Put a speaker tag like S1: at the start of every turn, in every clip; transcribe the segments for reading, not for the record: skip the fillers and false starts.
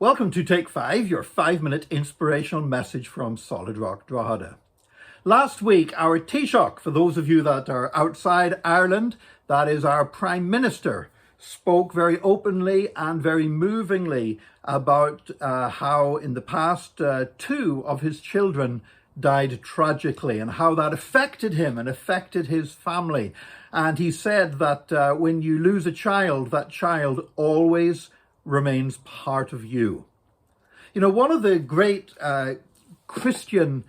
S1: Welcome to Take 5, your 5-minute inspirational message from Solid Rock Drogheda. Last week, our Taoiseach, for those of you that are outside Ireland, that is our Prime Minister, spoke very openly and very movingly about how in the past two of his children died tragically and how that affected him and affected his family. And he said that when you lose a child, that child always remains part of you. You know, one of the great Christian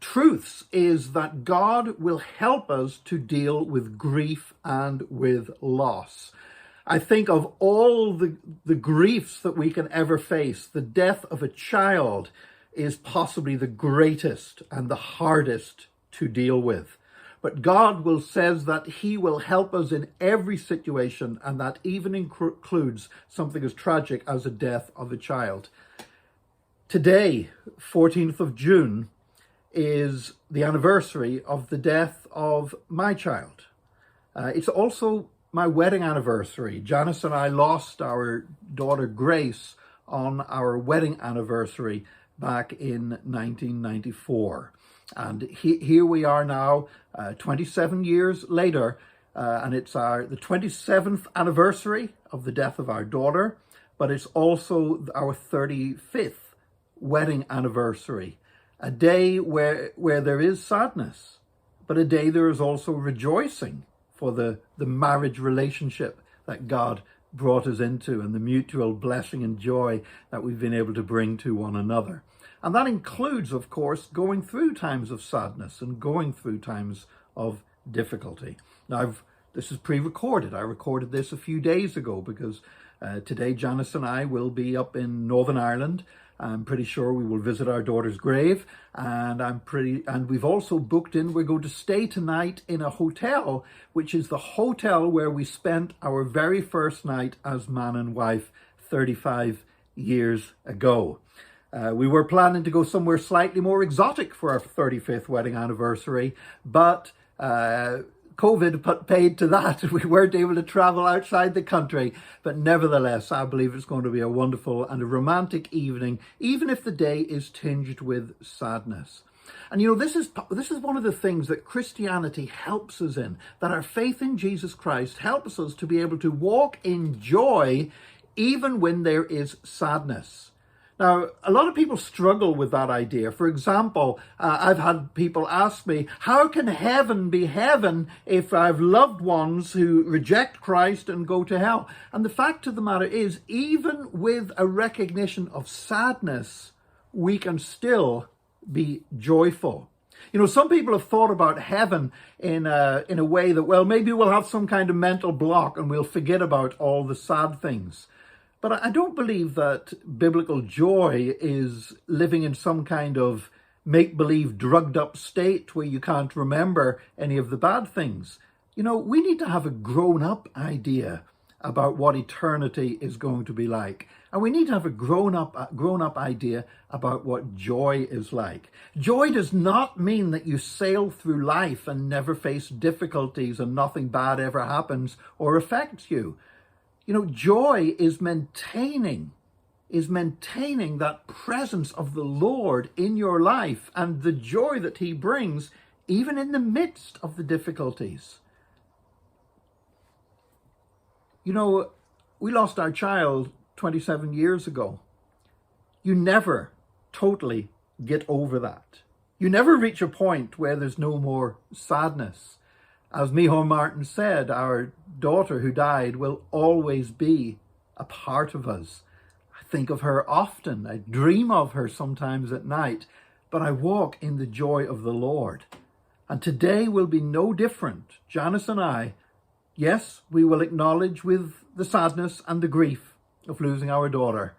S1: truths is that God will help us to deal with grief and with loss. I think of all the griefs that we can ever face, the death of a child is possibly the greatest and the hardest to deal with. But God says that he will help us in every situation, and that even includes something as tragic as the death of a child. Today, 14th of June, is the anniversary of the death of my child. It's also my wedding anniversary. Janice and I lost our daughter Grace on our wedding anniversary back in 1994. And here we are now, 27 years later, and it's the 27th anniversary of the death of our daughter, but it's also our 35th wedding anniversary, a day where there is sadness, but a day there is also rejoicing for the marriage relationship that God brought us into and the mutual blessing and joy that we've been able to bring to one another. And that includes, of course, going through times of sadness and going through times of difficulty. Now, this is pre-recorded. I recorded this a few days ago because today Janice and I will be up in Northern Ireland. I'm pretty sure we will visit our daughter's grave, and we've also booked in. We're going to stay tonight in a hotel, which is the hotel where we spent our very first night as man and wife 35 years ago. We were planning to go somewhere slightly more exotic for our 35th wedding anniversary, but COVID paid to that. We weren't able to travel outside the country, but nevertheless, I believe it's going to be a wonderful and a romantic evening, even if the day is tinged with sadness. And you know, this is one of the things that Christianity helps us in, that our faith in Jesus Christ helps us to be able to walk in joy even when there is sadness. Now, a lot of people struggle with that idea. For example, I've had people ask me, how can heaven be heaven if I have loved ones who reject Christ and go to hell? And the fact of the matter is, even with a recognition of sadness, we can still be joyful. You know, some people have thought about heaven in a way that, well, maybe we'll have some kind of mental block and we'll forget about all the sad things. But I don't believe that biblical joy is living in some kind of make-believe drugged up state where you can't remember any of the bad things. You know, we need to have a grown-up idea about what eternity is going to be like. And we need to have a grown-up idea about what joy is like. Joy does not mean that you sail through life and never face difficulties and nothing bad ever happens or affects you. You know, joy is maintaining that presence of the Lord in your life and the joy that he brings even in the midst of the difficulties. You know, we lost our child 27 years ago. You never totally get over that. You never reach a point where there's no more sadness. As Micheál Martin said, our daughter who died will always be a part of us. I think of her often. I dream of her sometimes at night, but I walk in the joy of the Lord. And today will be no different. Janice and I, yes, we will acknowledge with the sadness and the grief of losing our daughter,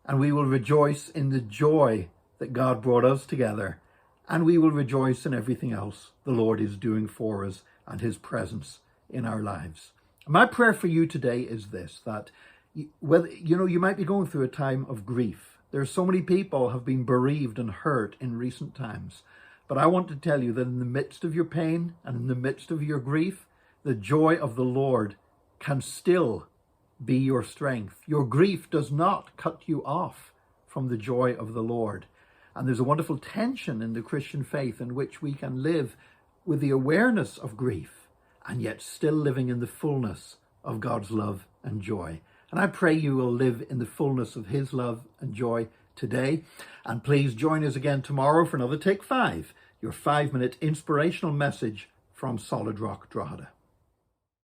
S1: and we will rejoice in the joy that God brought us together, and we will rejoice in everything else the Lord is doing for us and his presence in our lives. My prayer for you today is this, that whether you might be going through a time of grief. There are so many people have been bereaved and hurt in recent times. But I want to tell you that in the midst of your pain and in the midst of your grief, the joy of the Lord can still be your strength. Your grief does not cut you off from the joy of the Lord. And there's a wonderful tension in the Christian faith in which we can live with the awareness of grief and yet still living in the fullness of God's love and joy. And I pray you will live in the fullness of his love and joy today. And please join us again tomorrow for another Take 5, your 5-minute inspirational message from Solid Rock Drogheda.